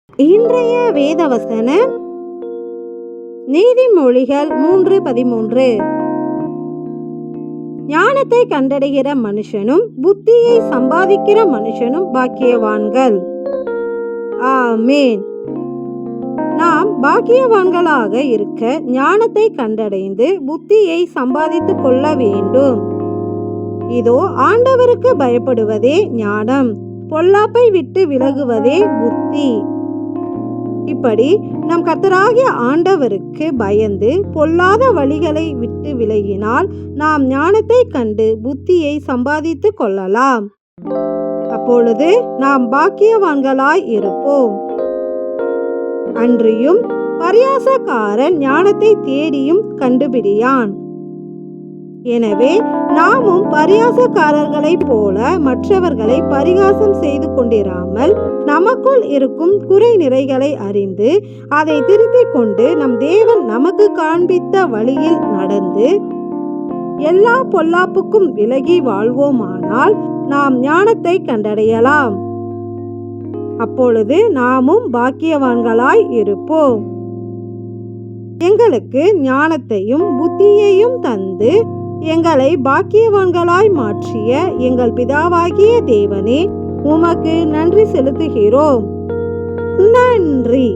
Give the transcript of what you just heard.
இன்றைய வேதவசனம் நீதிமொழிகள் 3:13. ஞானத்தை கண்டடைகிற மனுஷனும் புத்தியை சம்பாதிக்கிற மனுஷனும் பாக்கியவான்கள். ஆமேன். நாம் பாக்கியவான்களாக இருக்க ஞானத்தை கண்டடைந்து புத்தியை சம்பாதித்துக் கொள்ள வேண்டும். இதோ ஆண்டவருக்கு பயப்படுவதே ஞானம், பொல்லாப்பை விட்டு விலகுவதே புத்தி. இப்படி நம் கர்த்தராகிய ஆண்டவருக்கு பயந்து பொல்லாத வழிகளை விட்டு விலகினால் நாம் ஞானத்தை கண்டு புத்தியை சம்பாதித்துக் கொள்ளலாம். அப்பொழுது நாம் பாக்கியவான்களாய் இருப்போம். அன்றியும் பரியாசக்காரன் ஞானத்தை தேடியும் கண்டுபிடியான். எனவே நாமும் பரியாசக்காரர்களைப் போல மற்றவர்களை பரிகாசம் செய்து கொண்டிராமல் நமக்குள் இருக்கும் குறை நிறைகளை அறிந்து அதை திருத்திக் கொண்டு நம் தேவன் நமக்கு காண்பித்த வழியில் நடந்து எல்லா பொல்லாப்புக்கும் விலகி வாழ்வோமானால் நாம் ஞானத்தை கண்டடையலாம். அப்பொழுது நாமும் பாக்கியவான்களாய் இருப்போம். எங்களுக்கு ஞானத்தையும் புத்தியையும் தந்து எங்களை பாக்கியவான்களாய் மாற்றிய எங்கள் பிதாவாகிய தேவனே, உமக்கு நன்றி செலுத்துகிறோம். நன்றி.